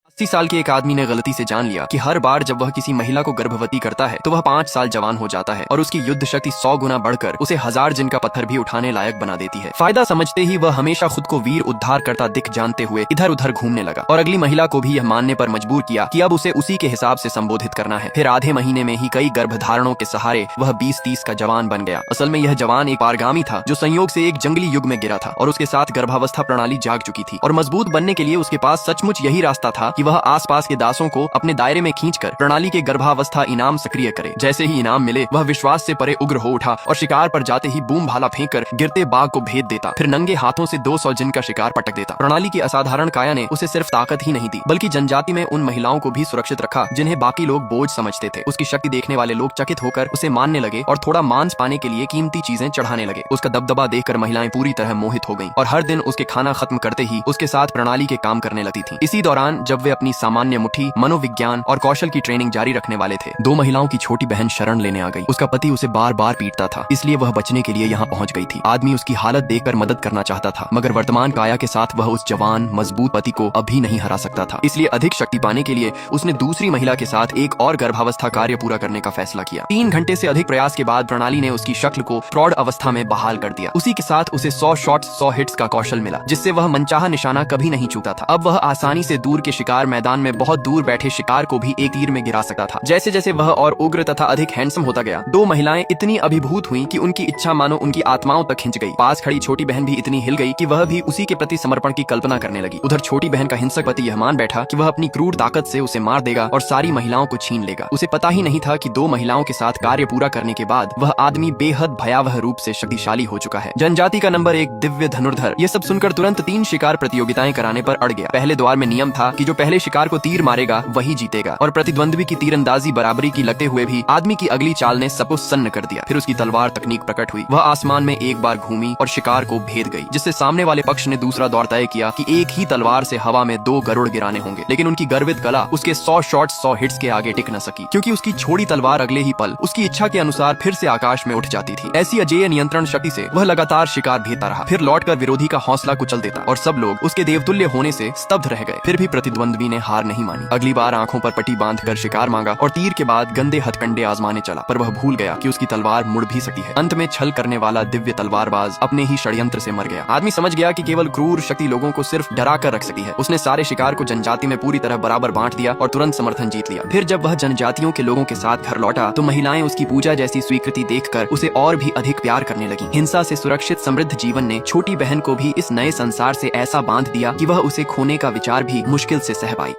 80 साल के एक आदमी ने गलती से जान लिया कि हर बार जब वह किसी महिला को गर्भवती करता है तो वह 5 साल जवान हो जाता है और उसकी युद्ध शक्ति 100 गुना बढ़कर उसे 1000 जिन का पत्थर भी उठाने लायक बना देती है। फायदा समझते ही वह हमेशा खुद को वीर उद्धार करता दिख जानते हुए इधर उधर घूमने लगा और अगली महिला को भी यह मानने पर मजबूर किया कि अब उसे उसी के हिसाब से संबोधित करना है। फिर आधे महीने में ही कई गर्भधारणों के सहारे वह 20-30 का जवान बन गया। असल में यह जवान एक पारगामी था जो संयोग से एक जंगली युग में गिरा था और उसके साथ गर्भावस्था प्रणाली जाग चुकी थी और मजबूत बनने के लिए उसके पास सचमुच यही रास्ता था कि वह आसपास के दासों को अपने दायरे में खींचकर प्रणाली के गर्भावस्था इनाम सक्रिय करे। जैसे ही इनाम मिले वह विश्वास से परे उग्र हो उठा और शिकार पर जाते ही बूम भाला फेंककर गिरते बाघ को भेद देता, फिर नंगे हाथों से 200 जिन का शिकार पटक देता। प्रणाली की असाधारण काया ने उसे सिर्फ ताकत ही नहीं दी बल्कि जनजाति में उन महिलाओं को भी सुरक्षित रखा जिन्हें बाकी लोग बोझ समझते थे। उसकी शक्ति देखने वाले लोग चकित होकर उसे मानने लगे और थोड़ा मांस पाने के लिए कीमती चीजें चढ़ाने लगे। उसका दबदबा देखकर महिलाएं पूरी तरह मोहित हो गईं और हर दिन उसके खाना खत्म करते ही उसके साथ प्रणाली के काम करने लगती थीं। इसी दौरान जब वे अपनी सामान्य मुट्ठी, मनोविज्ञान और कौशल की ट्रेनिंग जारी रखने वाले थे, 2 महिलाओं की छोटी बहन शरण लेने आ गई। उसका पति उसे बार बार पीटता था, इसलिए वह बचने के लिए यहाँ पहुंच गई थी। आदमी उसकी हालत देखकर मदद करना चाहता था मगर वर्तमान काया के साथ वह उस जवान मजबूत पति को अभी नहीं हरा सकता था। इसलिए अधिक शक्ति पाने के लिए उसने दूसरी महिला के साथ एक और गर्भावस्था कार्य पूरा करने का फैसला किया। 3 घंटे से अधिक प्रयास के बाद प्रणाली ने उसकी शक्ल को प्रौढ़ अवस्था में बहाल कर दिया। उसी के साथ उसे 100 शॉट्स 100 हिट्स का कौशल मिला जिससे वह मनचाहा निशाना कभी नहीं चूकता था। अब वह आसानी से दूर के शिकार मैदान में बहुत दूर बैठे शिकार को भी एक तीर में गिरा सकता था। जैसे जैसे वह और उग्र तथा अधिक हैंडसम होता गया, 2 महिलाएं इतनी अभिभूत हुईं कि उनकी इच्छा मानो उनकी आत्माओं तक खिंच गई। पास खड़ी छोटी बहन भी इतनी हिल गई कि वह भी उसी के प्रति समर्पण की कल्पना करने लगी। उधर छोटी बहन का हिंसक पति यह मान बैठा कि वह अपनी क्रूर ताकत से उसे मार देगा और सारी महिलाओं को छीन लेगा। उसे पता ही नहीं था कि 2 महिलाओं के साथ कार्य पूरा करने के बाद वह आदमी बेहद भयावह रूप से शक्तिशाली हो चुका है। जनजाति का नंबर 1 दिव्य धनुर्धर ये सब सुनकर तुरंत 3 शिकार प्रतियोगिताएं कराने पर अड़ गया। पहले द्वार में नियम था कि जो पहले शिकार को तीर मारेगा वही जीतेगा और प्रतिद्वंद्वी की तीरंदाजी बराबरी की लगते हुए भी आदमी की अगली चाल ने सबको सन्न कर दिया। फिर उसकी तलवार तकनीक प्रकट हुई। वह आसमान में एक बार घूमी और शिकार को भेद गई, जिससे सामने वाले पक्ष ने दूसरा दौर तय किया कि एक ही तलवार से हवा में 2 गरुड़ गिराने होंगे। लेकिन उनकी गर्वित कला उसके 100 शॉट 100 हिट्स के आगे टिक न सकी, क्योंकि उसकी छोड़ी तलवार अगले ही पल उसकी इच्छा के अनुसार फिर से आकाश में उठ जाती थी। ऐसी अजेय नियंत्रण शक्ति से वह लगातार शिकार भेदता रहा, फिर लौटकर विरोधी का हौसला कुचल देता और सब लोग उसके देवतुल्य होने से स्तब्ध रह गए। फिर भी प्रतिद्वंद्वी ने हार नहीं मानी। अगली बार आंखों पर पट्टी बांधकर शिकार मांगा और तीर के बाद गंदे हथकंडे आजमाने चला, पर वह भूल गया कि उसकी तलवार मुड़ भी सकती है। अंत में छल करने वाला दिव्य तलवारबाज अपने ही षड्यंत्र से मर गया। आदमी समझ गया कि केवल क्रूर शक्ति लोगों को सिर्फ डरा कर रख सकती है। उसने सारे शिकार को जनजाति में पूरी तरह बराबर बांट दिया और तुरंत समर्थन जीत लिया। फिर जब वह जनजातियों के लोगों के साथ घर लौटा तो महिलाएं उसकी पूजा जैसी स्वीकृति देखकर उसे और भी अधिक प्यार करने लगी। हिंसा से सुरक्षित समृद्ध जीवन ने छोटी बहन को भी इस नए संसार से ऐसा बांध दिया कि वह उसे खोने का विचार भी मुश्किल से सह पाई।